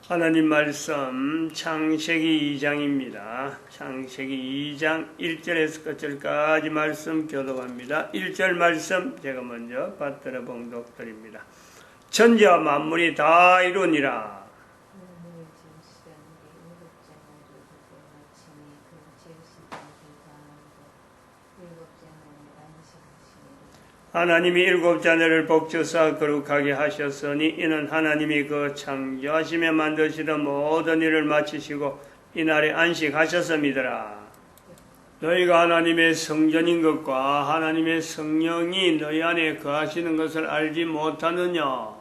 하나님 말씀 창세기 2장입니다. 창세기 2장 1절에서 끝절까지 말씀 교독합니다. 1절 말씀 제가 먼저 받들어 봉독드립니다. 천지와 만물이 다 이루니라. 하나님이 일곱째 날을 복주사 거룩하게 하셨으니 이는 하나님이 그 창조하심에 만드시던 모든 일을 마치시고 이날에 안식하셨음이더라. 너희가 하나님의 성전인 것과 하나님의 성령이 너희 안에 거하시는 것을 알지 못하느냐?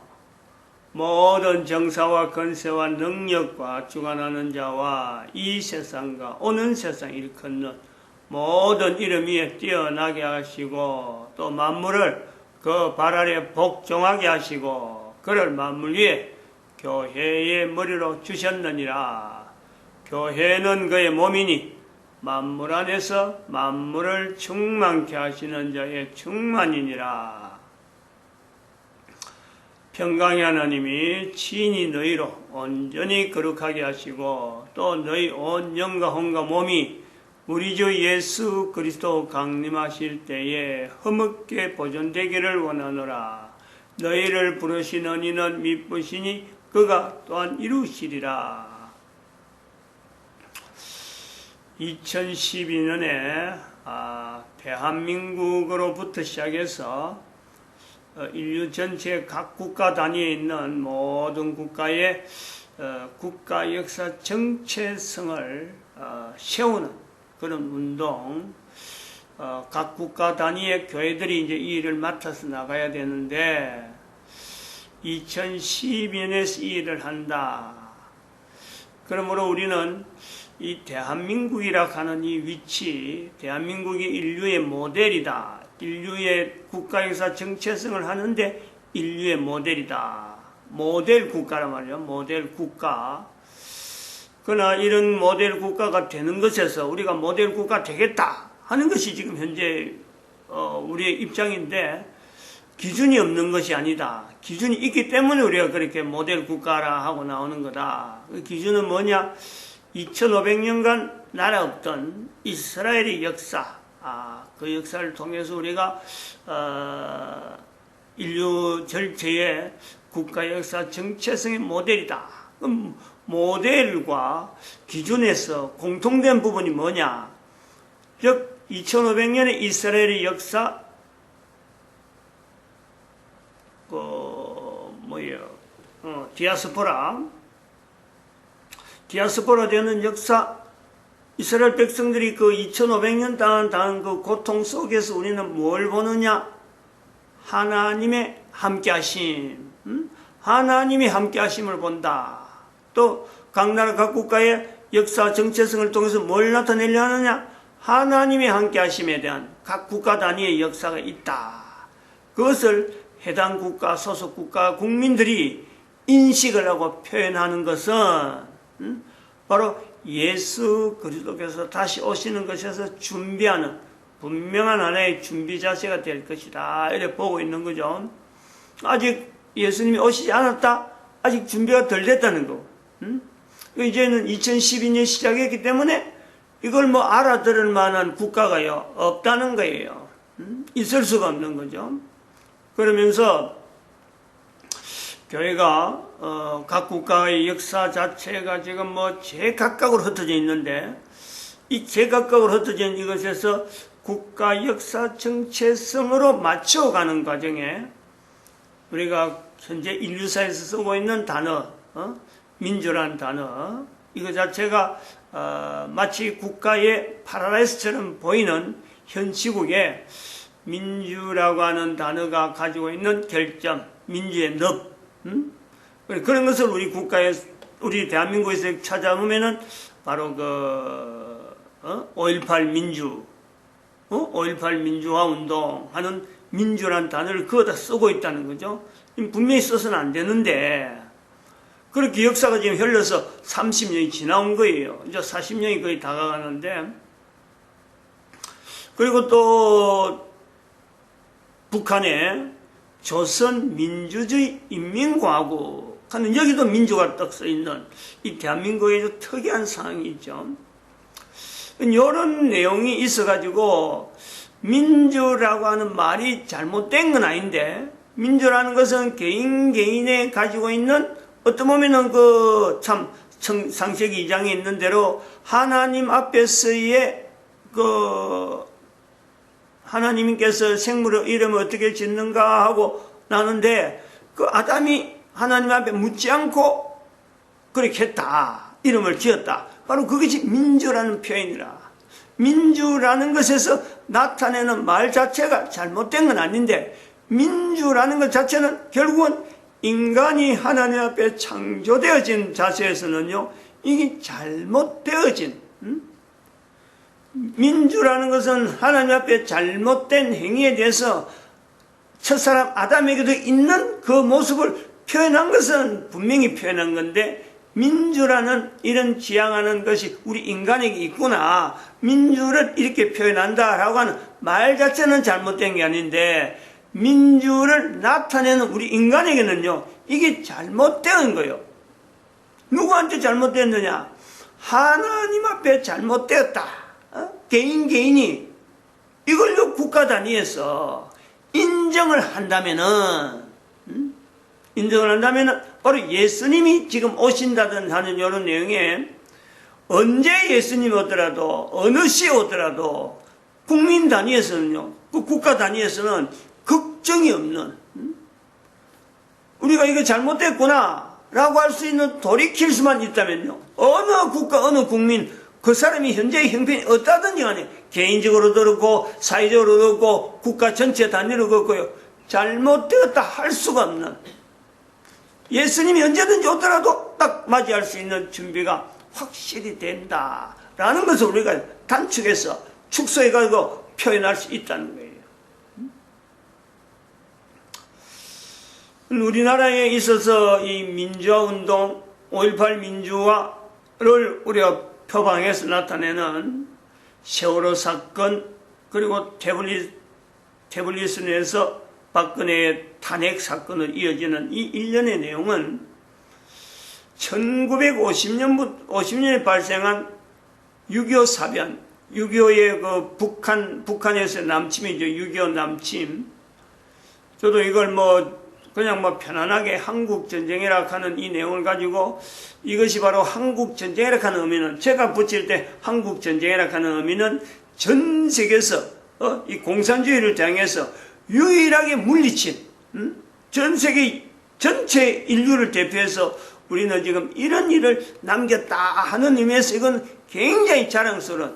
모든 정사와 권세와 능력과 주관하는 자와 이 세상과 오는 세상 일컫는 모든 이름 위에 뛰어나게 하시고 또 만물을 그 발 아래 복종하게 하시고 그를 만물 위에 교회의 머리로 주셨느니라. 교회는 그의 몸이니 만물 안에서 만물을 충만케 하시는 자의 충만이니라. 평강의 하나님이 친히 너희로 온전히 거룩하게 하시고 또 너희 온 영과 혼과 몸이 우리 주 예수 그리스도 강림하실 때에 허물게 보존되기를 원하노라. 너희를 부르시는 이는 미쁘시니 그가 또한 이루시리라. 2012년에 대한민국으로부터 시작해서 인류 전체 각 국가 단위에 있는 모든 국가의 국가 역사 정체성을 세우는 그런 운동, 각 국가 단위의 교회들이 이제 이 일을 맡아서 나가야 되는데 2012년에서 이 일을 한다. 그러므로 우리는 이 대한민국이라 하는 이 위치, 대한민국이 인류의 모델이다. 인류의 국가역사 정체성을 하는데 인류의 모델이다. 모델 국가란 말이에요. 모델 국가. 그러나 이런 모델 국가가 되는 것에서 우리가 모델 국가 되겠다 하는 것이 지금 현재 우리의 입장인데 기준이 없는 것이 아니다. 기준이 있기 때문에 우리가 그렇게 모델 국가라 하고 나오는 거다. 그 기준은 뭐냐? 2500년간 나라 없던 이스라엘의 역사, 그 역사를 통해서 우리가 인류 전체의 국가 역사 정체성의 모델이다. 그럼 모델과 기준에서 공통된 부분이 뭐냐? 즉 2500년의 이스라엘의 역사, 디아스포라 되는 역사, 이스라엘 백성들이 그 2500년 동안 그 고통 속에서 우리는 뭘 보느냐? 하나님의 함께하심, 하나님이 함께하심을 본다. 또 각 나라 각 국가의 역사 정체성을 통해서 뭘 나타내려 하느냐? 하나님의 함께하심에 대한 각 국가 단위의 역사가 있다. 그것을 해당 국가, 소속 국가 국민들이 인식을 하고 표현하는 것은 바로 예수 그리스도께서 다시 오시는 것에서 준비하는 분명한 하나의 준비 자세가 될 것이다. 이렇게 보고 있는 거죠. 아직 예수님이 오시지 않았다. 아직 준비가 덜 됐다는 거. 이제는 2012년 시작했기 때문에 이걸 뭐 알아들을 만한 국가가요 없다는 거예요. 있을 수가 없는 거죠. 그러면서 교회가 각 국가의 역사 자체가 지금 뭐 제각각으로 흩어져 있는데 이 제각각으로 흩어져 있는 이것에서 국가 역사 정체성으로 맞춰가는 과정에 우리가 현재 인류사에서 쓰고 있는 단어, 민주라는 단어, 이거 자체가 마치 국가의 파라다이스처럼 보이는 현 시국에 민주라고 하는 단어가 가지고 있는 결점, 민주의 늪, 그런 것을 우리 국가에, 우리 대한민국에서 찾아보면은 바로 5.18 민주, 5.18 민주화 운동하는 민주라는 단어를 그거다 쓰고 있다는 거죠. 분명히 써서는 안 되는데 그렇게 역사가 지금 흘러서 30년이 지나온 거예요. 이제 40년이 거의 다가가는데, 그리고 또 북한의 조선민주주의 인민공화국 하는 여기도 민주가 딱 써있는 이 대한민국의 특이한 상황이죠. 이런 내용이 있어가지고 민주라고 하는 말이 잘못된 건 아닌데, 민주라는 것은 개인에 가지고 있는 어떤 보면은 그 참 창세기 2장에 있는 대로 하나님 앞에서의 그 하나님께서 생물의 이름을 어떻게 짓는가 하고 나는데 그 아담이 하나님 앞에 묻지 않고 그렇게 했다. 이름을 지었다. 바로 그것이 민주라는 표현이라. 민주라는 것에서 나타내는 말 자체가 잘못된 건 아닌데, 민주라는 것 자체는 결국은 인간이 하나님 앞에 창조되어진 자세에서는요, 이게 잘못되어진, 민주라는 것은 하나님 앞에 잘못된 행위에 대해서 첫사람 아담에게도 있는 그 모습을 표현한 것은 분명히 표현한 건데, 민주라는 이런 지향하는 것이 우리 인간에게 있구나, 민주를 이렇게 표현한다라고 하는 말 자체는 잘못된 게 아닌데, 민주를 나타내는 우리 인간에게는요, 이게 잘못된 거예요. 누구한테 잘못됐느냐? 하나님 앞에 잘못되었다. 개인이 이걸로 국가 단위에서 인정을 한다면은, 바로 예수님이 지금 오신다든 하는 이런 내용에, 언제 예수님이 오더라도, 어느 시에 오더라도, 국민 단위에서는요, 그 국가 단위에서는 걱정이 없는, 우리가 이거 잘못됐구나 라고 할 수 있는 돌이킬 수만 있다면요, 어느 국가, 어느 국민, 그 사람이 현재의 형편이 어떠든지 간에 개인적으로도 그렇고 사회적으로도 그렇고 국가 전체 단위로 그렇고요, 잘못되었다 할 수가 없는, 예수님이 언제든지 오더라도 딱 맞이할 수 있는 준비가 확실히 된다라는 것을 우리가 단축해서 축소해가지고 표현할 수 있다는 거예요. 우리나라에 있어서 이 민주화 운동, 5.18 민주화를 우리가 표방해서 나타내는 세월호 사건, 그리고 태블릿에서 박근혜의 탄핵 사건을 이어지는 이 일련의 내용은 1950년에 발생한 6.25 사변, 6.25의 그 북한에서의 남침이죠. 6.25 남침. 저도 이걸 그냥 편안하게 한국전쟁이라 하는 이 내용을 가지고, 이것이 바로 한국전쟁이라 하는 의미는, 제가 붙일 때 한국전쟁이라 하는 의미는 전 세계에서 이 공산주의를 향해서 유일하게 물리친, 전 세계 전체 인류를 대표해서 우리는 지금 이런 일을 남겼다 하는 의미에서 이건 굉장히 자랑스러운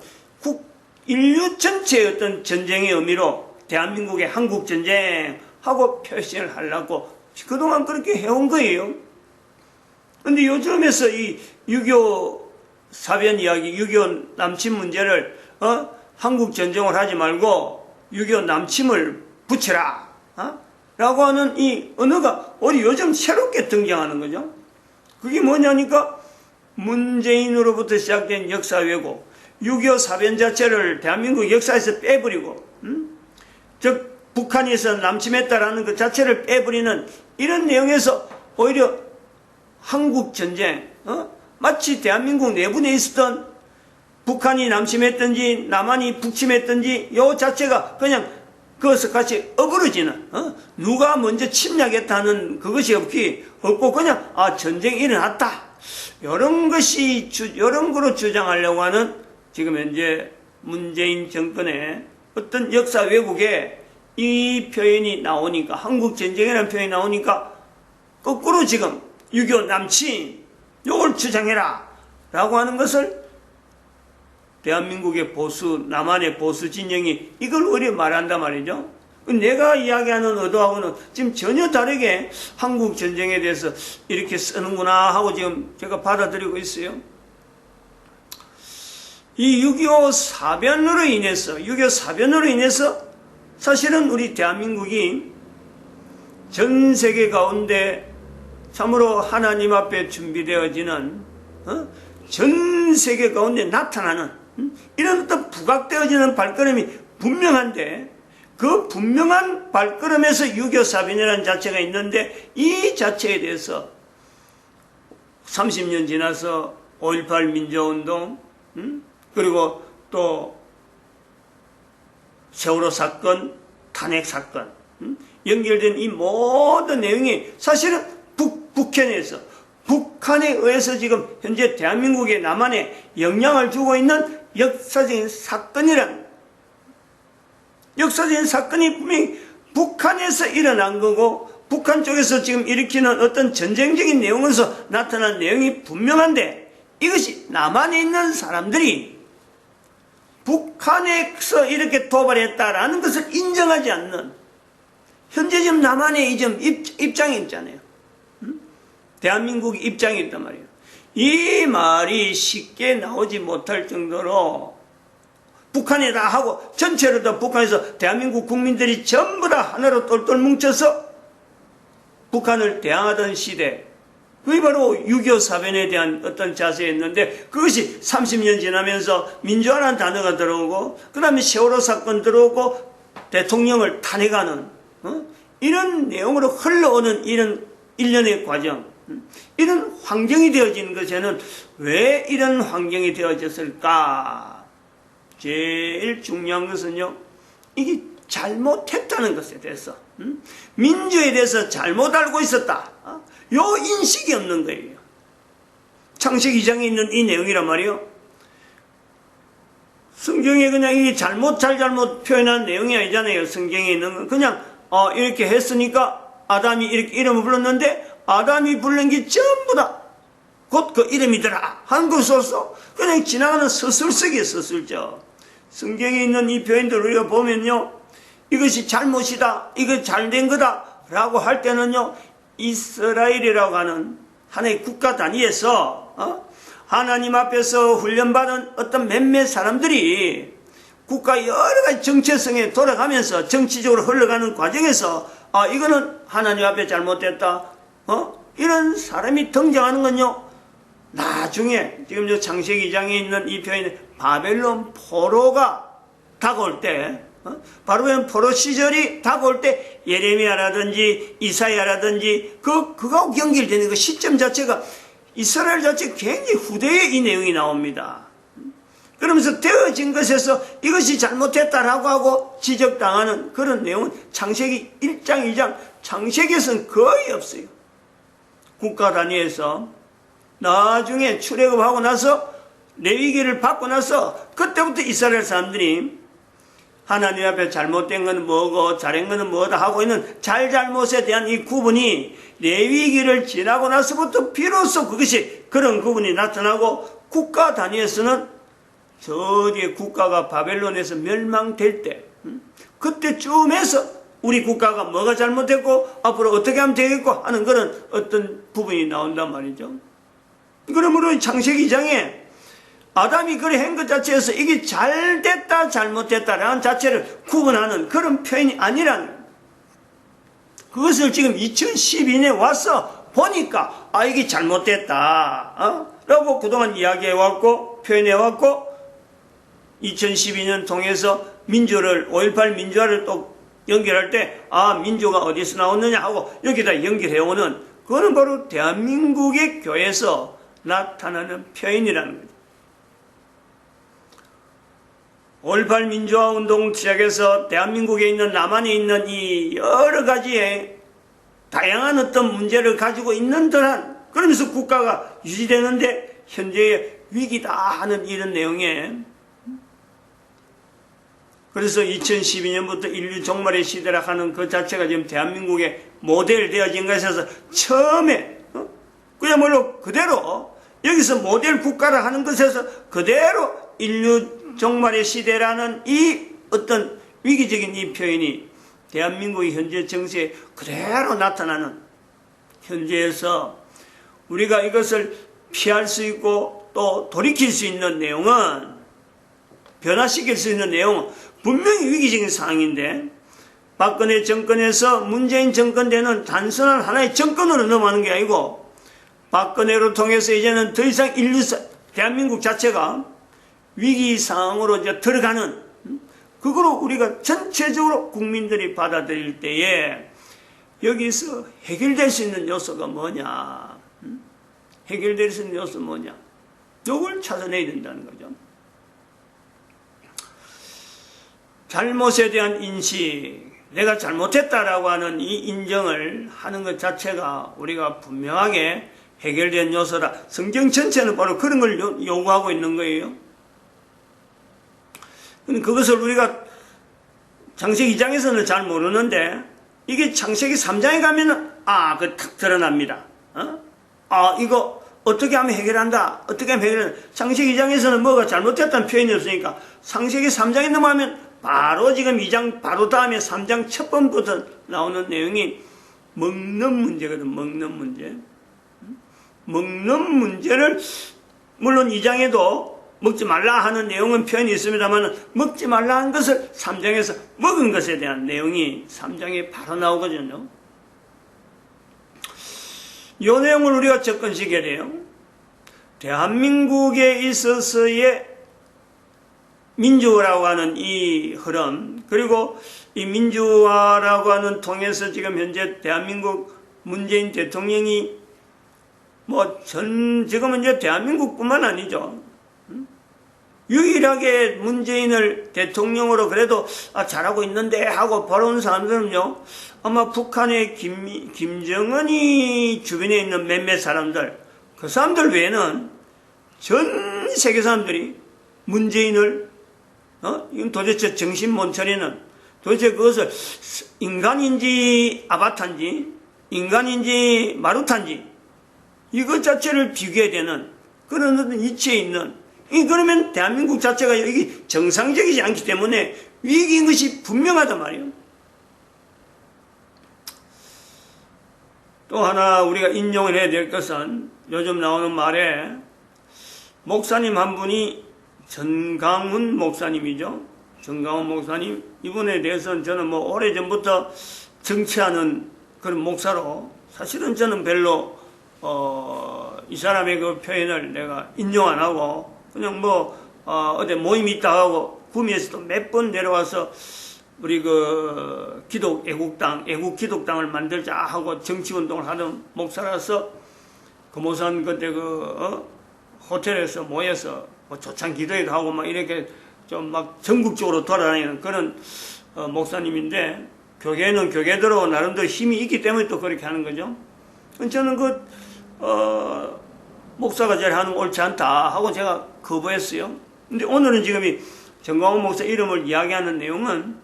인류 전체의 어떤 전쟁의 의미로 대한민국의 한국전쟁하고 표시를 하려고 그동안 그렇게 해온 거예요. 근데 요즘에서 이 6.25 사변 이야기, 6.25 남침 문제를 한국전쟁을 하지 말고 6.25 남침을 붙여라 라고 하는 이 언어가 우리 요즘 새롭게 등장하는 거죠. 그게 뭐냐니까 문재인으로부터 시작된 역사 왜곡, 6.25 사변 자체를 대한민국 역사에서 빼버리고, 즉 북한에서 남침했다라는 것 자체를 빼버리는 이런 내용에서 오히려 한국전쟁, 마치 대한민국 내분에 있었던 북한이 남침했든지 남한이 북침했든지 요 자체가 그냥 그것을 같이 어그러지는, 누가 먼저 침략했다는 그것이 없고 그냥 전쟁이 일어났다, 이런 거로 주장하려고 하는 지금 현재 문재인 정권의 어떤 역사 왜곡에 이 표현이 나오니까, 한국전쟁이라는 표현이 나오니까 거꾸로 지금 6.25 남침 요걸 주장해라 라고 하는 것을 대한민국의 보수, 남한의 보수 진영이 이걸 우리 말한단 말이죠. 내가 이야기하는 의도하고는 지금 전혀 다르게 한국 전쟁에 대해서 이렇게 쓰는구나 하고 지금 제가 받아들이고 있어요. 이 6.25 사변으로 인해서 사실은 우리 대한민국이 전 세계 가운데 참으로 하나님 앞에 준비되어지는, 전 세계 가운데 나타나는 이런 어떤 부각되어지는 발걸음이 분명한데, 그 분명한 발걸음에서 6.25 사변이라는 자체가 있는데, 이 자체에 대해서 30년 지나서 5.18 민주화운동, 그리고 또 세월호 사건, 탄핵 사건, 연결된 이 모든 내용이 사실은 북한에 의해서 지금 현재 대한민국의 남한에 영향을 주고 있는 역사적인 사건이 분명히 북한에서 일어난 거고, 북한 쪽에서 지금 일으키는 어떤 전쟁적인 내용에서 나타난 내용이 분명한데, 이것이 남한에 있는 사람들이 북한에서 이렇게 도발했다라는 것을 인정하지 않는, 현재 지금 남한의 입장이 있잖아요. 대한민국의 입장이 있단 말이에요. 이 말이 쉽게 나오지 못할 정도로 북한이다 하고 전체로 다 북한에서 대한민국 국민들이 전부 다 하나로 똘똘 뭉쳐서 북한을 대항하던 시대, 그게 바로 6.25 사변에 대한 어떤 자세였는데, 그것이 30년 지나면서 민주화라는 단어가 들어오고, 그 다음에 세월호 사건 들어오고, 대통령을 탄핵하는 이런 내용으로 흘러오는 이런 일련의 과정, 이런 환경이 되어지는 것에는 왜 이런 환경이 되어졌을까? 제일 중요한 것은요, 이게 잘못했다는 것에 대해서, 민주에 대해서 잘못 알고 있었다, 요 인식이 없는 거예요. 창세기 2장에 있는 이 내용이란 말이에요. 성경에 그냥 이게 잘못 표현한 내용이 아니잖아요. 성경에 있는 건 그냥 이렇게 했으니까 아담이 이렇게 이름을 불렀는데, 아담이 부른 게 전부 다 곧 그 이름이더라 하는 것으로서 그냥 지나가는 서술석이에요. 서술적. 성경에 있는 이 표현들을 우리가 보면요, 이것이 잘못이다, 이거 잘된 거다 라고 할 때는요, 이스라엘이라고 하는 하나의 국가 단위에서 하나님 앞에서 훈련받은 어떤 몇몇 사람들이 국가 여러 가지 정체성에 돌아가면서 정치적으로 흘러가는 과정에서 이거는 하나님 앞에 잘못됐다, 이런 사람이 등장하는 건요, 나중에 지금 저 창세기 2장에 있는 이 표현에 바벨론 포로가 다가올 때, 바로 포로 시절이 다가올 때 예레미야라든지 이사야라든지 그거하고 연결되는 그 시점 자체가 이스라엘 자체 굉장히 후대에 이 내용이 나옵니다. 그러면서 되어진 것에서 이것이 잘못했다라고 하고 지적당하는 그런 내용은 창세기 1장, 2장, 창세기에서는 거의 없어요. 국가 단위에서 나중에 출애굽하고 나서 레위기를 받고 나서 그때부터 이스라엘 사람들이 하나님 앞에 잘못된 건 뭐고 잘한 거는 뭐다 하고 있는 잘잘못에 대한 이 구분이 레위기를 지나고 나서부터 비로소 그것이 그런 구분이 나타나고, 국가 단위에서는 저 뒤에 국가가 바벨론에서 멸망될 때, 그때쯤에서 우리 국가가 뭐가 잘못됐고 앞으로 어떻게 하면 되겠고 하는 그런 어떤 부분이 나온단 말이죠. 그러므로 창세기 2장에 아담이 그래 한 것 자체에서 이게 잘됐다 잘못됐다라는 자체를 구분하는 그런 표현이 아니라는, 그것을 지금 2012년에 와서 보니까 이게 잘못됐다 라고 그동안 이야기해왔고 표현해왔고, 2012년 통해서 민주를 5.18 민주화를 또 연결할 때 민주가 어디서 나왔느냐 하고 여기다 연결해오는, 그거는 바로 대한민국의 교회에서 나타나는 표현이라는 거죠. 5.18 민주화 운동 시작해서 대한민국에 있는 남한에 있는 이 여러 가지의 다양한 어떤 문제를 가지고 있는 듯한, 그러면서 국가가 유지되는데 현재의 위기다 하는 이런 내용에, 그래서 2012년부터 인류 종말의 시대라 하는 그 자체가 지금 대한민국의 모델 되어진 것에서 처음에 그야말로 그대로 여기서 모델 국가라 하는 것에서 그대로 인류 종말의 시대라는 이 어떤 위기적인 이 표현이 대한민국의 현재 정세에 그대로 나타나는, 현재에서 우리가 이것을 피할 수 있고 또 돌이킬 수 있는 내용은, 변화시킬 수 있는 내용은 분명히 위기적인 상황인데, 박근혜 정권에서 문재인 정권 되는 단순한 하나의 정권으로 넘어가는 게 아니고, 박근혜로 통해서 이제는 더 이상 대한민국 자체가 위기 상황으로 이제 들어가는, 그거로 우리가 전체적으로 국민들이 받아들일 때에 여기서 해결될 수 있는 요소가 뭐냐? 해결될 수 있는 요소는 뭐냐? 이걸 찾아내야 된다는 거죠. 잘못에 대한 인식, 내가 잘못했다라고 하는 이 인정을 하는 것 자체가 우리가 분명하게 해결된 요소라. 성경 전체는 바로 그런 걸 요구하고 있는 거예요. 그것을 우리가 창세기 2장에서는 잘 모르는데 이게 창세기 3장에 가면은 그거 탁 드러납니다. 이거 어떻게 하면 해결한다. 어떻게 하면 해결한다. 창세기 2장에서는 뭐가 잘못됐다는 표현이 없으니까 창세기 3장에 넘어가면 바로 지금 2장 바로 다음에 3장 첫 번부터 나오는 내용이 먹는 문제거든. 먹는 문제. 먹는 문제를 물론 2장에도 먹지 말라 하는 내용은 표현이 있습니다만 먹지 말라 한 것을 3장에서 먹은 것에 대한 내용이 3장에 바로 나오거든요. 이 내용을 우리가 접근시켜야 돼요. 대한민국에 있어서의 민주화라고 하는 이 흐름, 그리고 이 민주화라고 하는 통해서 지금 현재 대한민국 문재인 대통령이 지금은 이제 대한민국뿐만 아니죠. 유일하게 문재인을 대통령으로 그래도 잘하고 있는데 하고 바라보는 사람들은요, 아마 북한의 김정은이 주변에 있는 몇몇 사람들, 그 사람들 외에는 전 세계 사람들이 문재인을 이건 도대체 정신 못 차리는, 도대체 그것을 인간인지 아바타인지 인간인지 마루타인지 이것 자체를 비교해야 되는 그런 어떤 이치에 있는, 그러면 대한민국 자체가 이게 정상적이지 않기 때문에 위기인 것이 분명하단 말이에요. 또 하나 우리가 인용을 해야 될 것은 요즘 나오는 말에 목사님 한 분이 전강훈 목사님이죠. 전강훈 목사님, 이분에 대해서는 저는 오래전부터 정치하는 그런 목사로, 사실은 저는 별로 이 사람의 그 표현을 내가 인용 안 하고 그냥 어디 모임이 있다 하고 구미에서도 몇 번 내려와서 우리 그 애국 기독당을 만들자 하고 정치운동을 하는 목사라서 그 목사는 그때 호텔에서 모여서 조찬 기도회도 하고 이렇게 좀 전국적으로 돌아다니는 그런 목사님인데, 교계는 교계대로 나름대로 힘이 있기 때문에 또 그렇게 하는 거죠. 저는 목사가 제일 하는 거 옳지 않다 하고 제가 거부했어요. 근데 오늘은 지금 이 정광훈 목사 이름을 이야기하는 내용은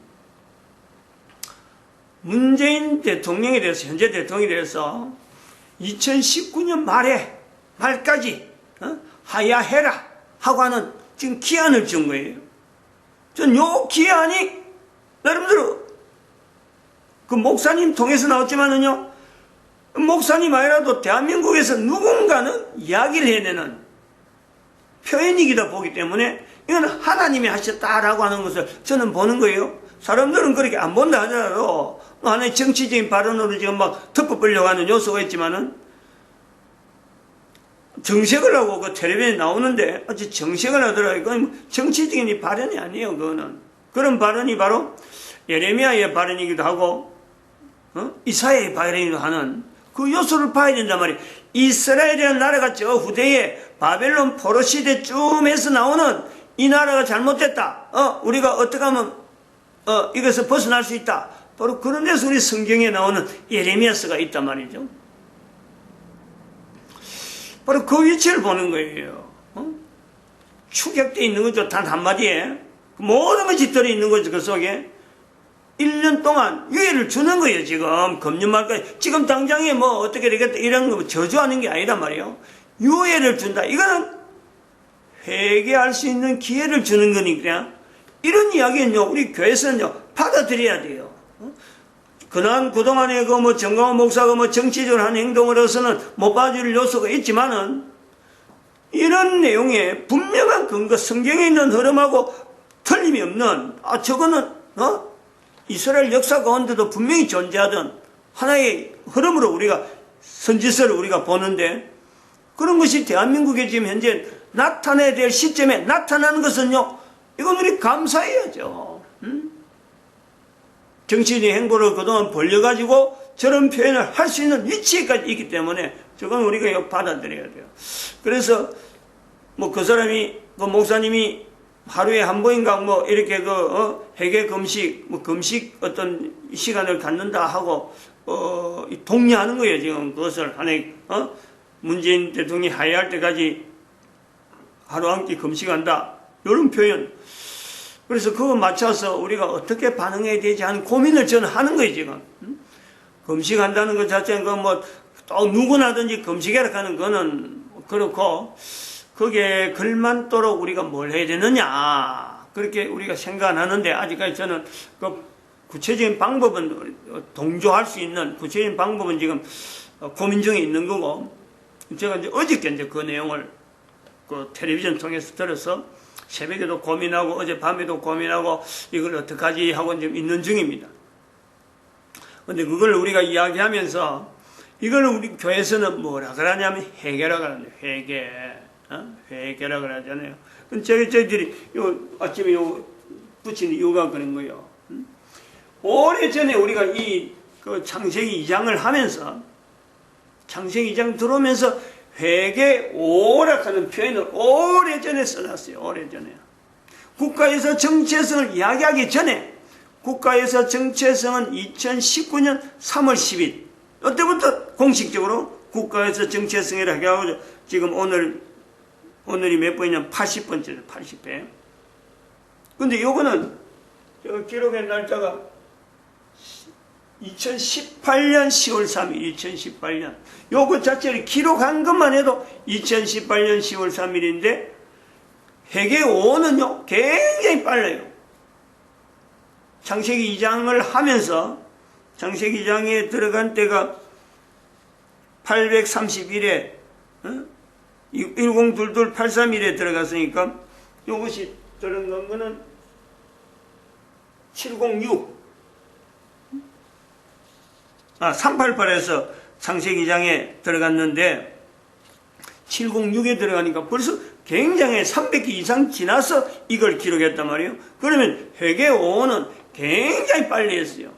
문재인 대통령에 대해서, 현재 대통령에 대해서 2019년 말까지 하야해라 하고 하는 지금 기한을 준 거예요. 전 요 기한이 여러분들 그 목사님 통해서 나왔지만은요, 목사님 아니라도 대한민국에서 누군가는 이야기를 해야 되는 표현이기도 보기 때문에 이건 하나님이 하셨다라고 하는 것을 저는 보는 거예요. 사람들은 그렇게 안 본다 하더라도 하나의 정치적인 발언으로 지금 덮어 보려고 하는 요소가 있지만은, 정색을 하고 그 텔레비전에 나오는데 어찌 정색을 하더라고요. 그건 정치적인 발언이 아니에요. 그거는. 그런 발언이 바로 예레미야의 발언이기도 하고 이사야의 발언이기도 하는 그 요소를 봐야 된단 말이에요. 이스라엘이라는 나라가 저 후대에 바벨론 포로 시대쯤에서 나오는 이 나라가 잘못됐다. 우리가 어떻게 하면 이것을 벗어날 수 있다. 바로 그런 데서 우리 성경에 나오는 예레미야서가 있단 말이죠. 바로 그 위치를 보는 거예요. 축약되어 있는 거죠. 단 한마디에 모든 것이 들어있는 거죠. 그 속에 1년 동안 유예를 주는 거예요. 지금 금년말까지. 지금 당장에 어떻게 되겠다 이런 거 저주하는 게 아니란 말이에요. 유예를 준다. 이거는 회개할 수 있는 기회를 주는 거니까 이런 이야기는요, 우리 교회에서는요 받아들여야 돼요. 그동안에 정광훈 목사가 정치적으로 한 행동으로서는 못 봐줄 요소가 있지만은, 이런 내용에 분명한 근거, 성경에 있는 흐름하고 틀림이 없는, 저거는, 이스라엘 역사 가운데도 분명히 존재하던 하나의 흐름으로 우리가, 선지서를 우리가 보는데, 그런 것이 대한민국에 지금 현재 나타나야 될 시점에 나타나는 것은요, 이건 우리 감사해야죠. 정치인의 행보를 그동안 벌려가지고 저런 표현을 할 수 있는 위치에까지 있기 때문에 저건 우리가 이거 받아들여야 돼요. 그래서 뭐 그 사람이 그 목사님이 하루에 한 번인가 뭐 이렇게 회개 금식 뭐 금식 어떤 시간을 갖는다 하고 독려하는 거예요. 지금 그것을 하나의 문재인 대통령이 하야할 때까지 하루 한 끼 금식한다 이런 표현. 그래서 그거 맞춰서 우리가 어떻게 반응해야 되지 하는 고민을 저는 하는 거예요. 지금 금식한다는 것 자체는 또 누구나든지 금식해라 하는 거는 그렇고, 거기에 걸맞도록 우리가 뭘 해야 되느냐 그렇게 우리가 생각하는데, 아직까지 저는 그 구체적인 방법은 동조할 수 있는 구체적인 방법은 지금 고민 중에 있는 거고, 제가 이제 어저께 이제 그 내용을 그 텔레비전 통해서 들어서 새벽에도 고민하고 어젯밤에도 고민하고 이걸 어떡하지 하고 지금 있는 중입니다. 근데 그걸 우리가 이야기하면서 이걸 우리 교회에서는 뭐라 그러냐면 회개라 그러는데, 회개라 그러잖아요. 저희들이 아침에 붙인 이유가 그런 거예요. 오래전에 우리가 그 창세기 2장을 하면서, 창세기 2장 들어오면서 회개 오락하는 표현을 오래전에 써놨어요. 오래전에. 국가에서 정체성을 이야기하기 전에, 국가에서 정체성은 2019년 3월 10일 그때부터 공식적으로 국가에서 정체성이라고 하고, 지금 오늘이 몇 번이냐면 80번째죠. 80회. 근데 요거는 기록의 날짜가 2018년 10월 3일, 2018년. 요거 자체를 기록한 것만 해도 2018년 10월 3일인데, 회개 5는요, 굉장히 빨라요. 창세기 2장을 하면서, 창세기 2장에 들어간 때가 831에, 1022-831에 들어갔으니까, 요것이 들어간 거는 706. 388에서 창세기 2장에 들어갔는데 706에 들어가니까 벌써 굉장히 300기 이상 지나서 이걸 기록했단 말이에요. 그러면 회개 5는 굉장히 빨리 했어요.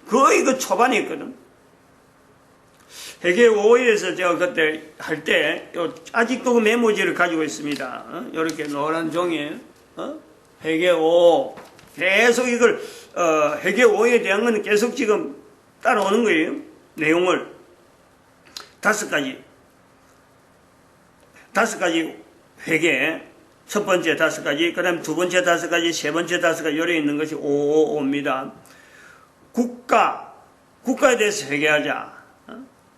거의 그 초반에 했거든. 회개 5에서 제가 그때 할 때 아직도 그 메모지를 가지고 있습니다. 이렇게 노란 종이에 회개 5 계속 이걸 회개 5에 대한 건 계속 지금 따라오는 거예요. 내용을 5가지 회개, 첫 번째 5가지, 그 다음에 두 번째 5가지, 세 번째 5가지, 요래 있는 것이 5입니다. 국가에 대해서 회개하자.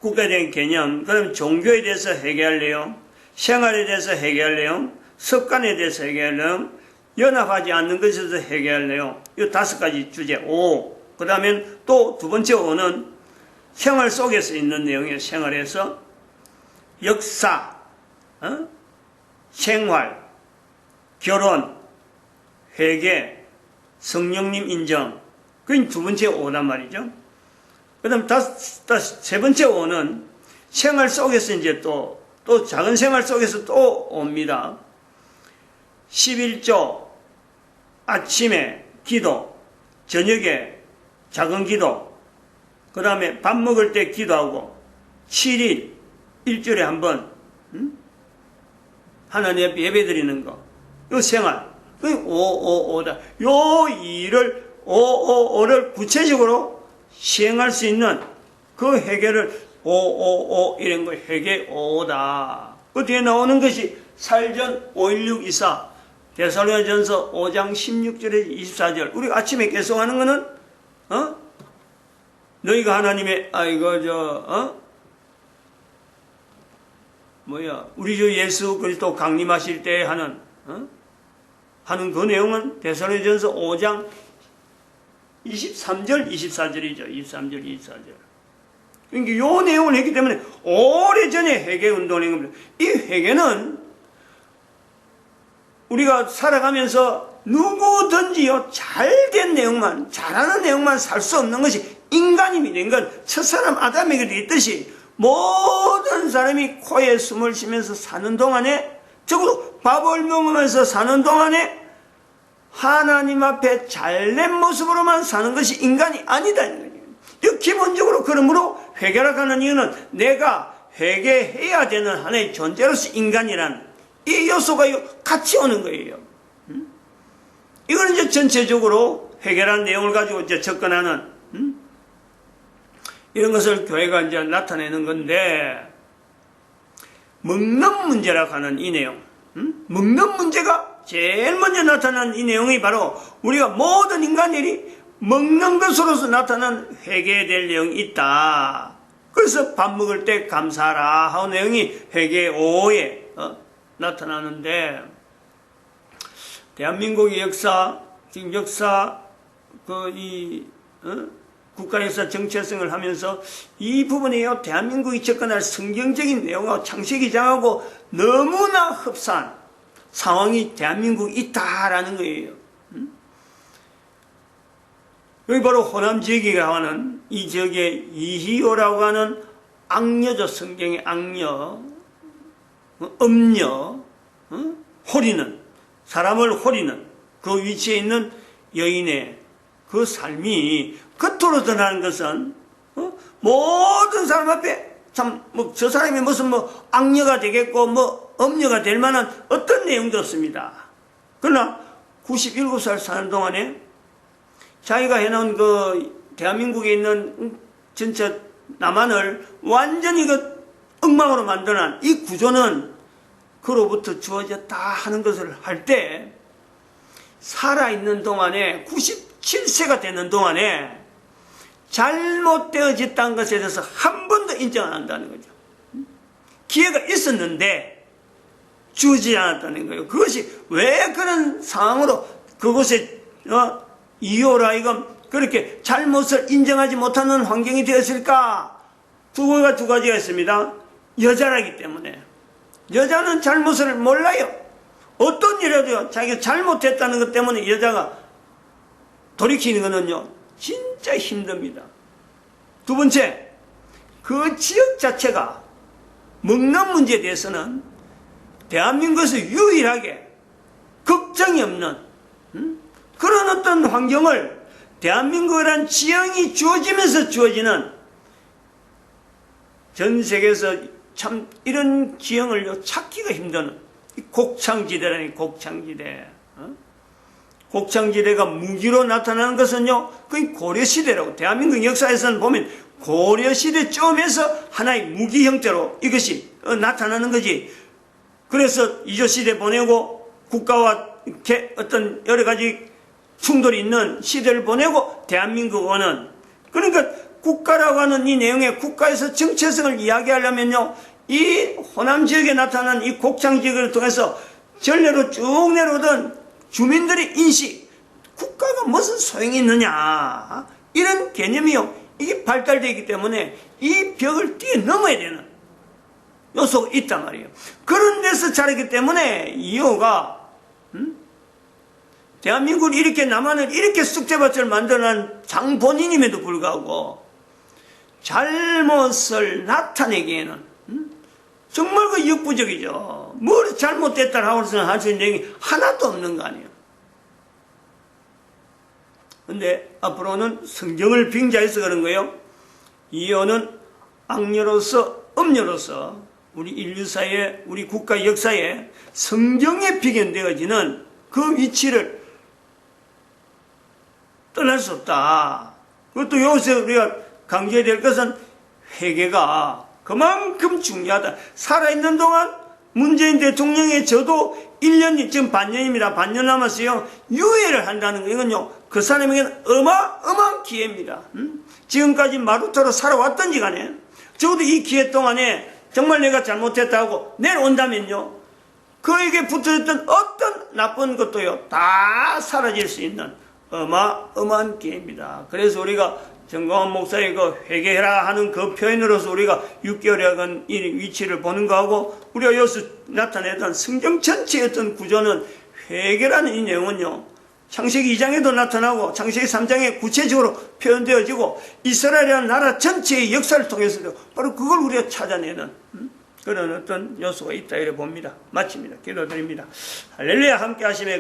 국가에 대한 개념, 그 다음에 종교에 대해서 회개할래요. 생활에 대해서 회개할래요. 습관에 대해서 회개할래요. 연합하지 않는 것에서 회개할래요. 이 5가지 주제 5. 그 다음에 또 두 번째 5는 생활 속에서 있는 내용이에요. 생활에서 역사, 생활, 결혼, 회개, 성령님 인정. 그게 두 번째 5단 말이죠. 그 다음 세 번째 5는 생활 속에서 이제 또 작은 생활 속에서 또 옵니다. 11조, 아침에 기도, 저녁에 작은 기도, 그 다음에 밥 먹을 때 기도하고, 7일, 일주일에 한 번, 하나님 앞에 예배 드리는 거, 요 생활, 그 5다. 요 일을, 5를 구체적으로 시행할 수 있는 그 회개를 5 이런 거 회개 5다. 그 뒤에 나오는 것이 살전 51624, 데살로니가전서 5장 16절에서 24절. 우리가 아침에 계속하는 거는 너희가 하나님의 우리 주 예수 그리스도 강림하실 때 하는 그 내용은 데살로니가전서 5장 23절 24절이죠. 23절 24절. 그러니까 요 내용을 했기 때문에 오래전에 회개 운동을 한 겁니다. 이 회개는 우리가 살아가면서 누구든지요, 잘된 내용만, 잘하는 내용만 살 수 없는 것이 인간입니다. 인간. 첫사람 아담에게도 있듯이 모든 사람이 코에 숨을 쉬면서 사는 동안에, 적어도 밥을 먹으면서 사는 동안에 하나님 앞에 잘된 모습으로만 사는 것이 인간이 아니다. 기본적으로 그러므로 회개라고 하는 이유는 내가 회개해야 되는 하나의 존재로서 인간이란 이 요소가 같이 오는 거예요. 이거는 이제 전체적으로 회개라는 내용을 가지고 이제 접근하는 이런 것을 교회가 이제 나타내는 건데, 먹는 문제라고 하는 이 내용, 먹는 문제가 제일 먼저 나타나는 이 내용이 바로 우리가 모든 인간들이 먹는 것으로서 나타난 회개해야 될 내용이 있다. 그래서 밥 먹을 때 감사하라 하는 내용이 회개 5에 나타나는데, 대한민국의 역사, 지금 역사, 국가 역사 정체성을 하면서 이 부분에요, 대한민국이 접근할 성경적인 내용하고 창세기 장하고 너무나 흡사한 상황이 대한민국에 있다라는 거예요. 여기 바로 호남 지역이라고 하는 이 지역의 이희요라고 하는 악녀죠. 성경의 악녀, 음녀, 호리는, 사람을 호리는 그 위치에 있는 여인의 그 삶이 겉으로 드러나는 것은 모든 사람 앞에 참 저 사람이 무슨 악녀가 되겠고 음녀가 될 만한 어떤 내용도 없습니다. 그러나 97살 사는 동안에 자기가 해놓은 그 대한민국에 있는 전체 남한을 완전히 그 엉망으로 만드는 이 구조는 그로부터 주어졌다 하는 것을 할 때, 살아있는 동안에 97세가 되는 동안에 잘못되어졌다는 것에 대해서 한 번도 인정 안 한다는 거죠. 기회가 있었는데 주어지지 않았다는 거예요. 그것이 왜 그런 상황으로 그곳에 이효라 이건 그렇게 잘못을 인정하지 못하는 환경이 되었을까? 두 가지가 있습니다. 여자라기 때문에. 여자는 잘못을 몰라요. 어떤 일이라도 자기가 잘못했다는 것 때문에 여자가 돌이키는 것은요, 진짜 힘듭니다. 두 번째, 그 지역 자체가 먹는 문제에 대해서는 대한민국에서 유일하게 걱정이 없는 그런 어떤 환경을 대한민국이라는 지형이 주어지면서 주어지는, 전 세계에서 참 이런 지형을 찾기가 힘든 곡창지대라니, 곡창지대. 곡창지대가 무기로 나타나는 것은요, 거의 고려시대라고, 대한민국 역사에서는 보면 고려시대쯤에서 하나의 무기 형태로 이것이 나타나는 거지. 그래서 이조시대 보내고 국가와 어떤 여러 가지 충돌이 있는 시대를 보내고 대한민국 오는, 그러니까 국가라고 하는 이 내용에 국가에서 정체성을 이야기하려면요, 이 호남 지역에 나타난 이 곡창 지역을 통해서 전례로 쭉 내려오던 주민들의 인식, 국가가 무슨 소용이 있느냐, 이런 개념이요, 이게 발달되어 있기 때문에 이 벽을 뛰어넘어야 되는 요소가 있단 말이에요. 그런 데서 자랐기 때문에 이효가 대한민국을 이렇게, 남한을 이렇게 쑥대밭을 만들어낸 장본인임에도 불구하고 잘못을 나타내기에는 정말 그 역부족이죠. 뭘 잘못됐다라고 할 수 있는 내용이 하나도 없는 거 아니에요. 근데 앞으로는 성경을 빙자해서 그런 거예요. 이효는 악녀로서, 음녀로서 우리 인류사에, 우리 국가 역사에 성경에 비견되어지는 그 위치를 떠날 수 없다. 그것도 여기서 우리가 강조해야 될 것은 회개가 그만큼 중요하다. 살아있는 동안 문재인 대통령의 저도 1년, 지금 반년입니다. 반년 남았어요. 유예를 한다는 거, 이건요, 그 사람에게는 어마어마한 기회입니다. 지금까지 마루타로 살아왔던지 간에 적어도 이 기회 동안에 정말 내가 잘못했다고 내려온다면요, 그에게 붙어있던 어떤 나쁜 것도요, 다 사라질 수 있는 어마어마한 기회입니다. 그래서 우리가 정광훈 목사의 그 회개해라 하는 그 표현으로서 우리가 6개월여간 이 위치를 보는 거하고, 우리가 여기서 나타내던 성경 전체의 어떤 구조는, 회개라는 이 내용은요, 창세기 2장에도 나타나고 창세기 3장에 구체적으로 표현되어지고 이스라엘이라는 나라 전체의 역사를 통해서도 바로 그걸 우리가 찾아내는 그런 어떤 요소가 있다 이래 봅니다. 마칩니다. 기도드립니다. 할렐루야. 함께 하시며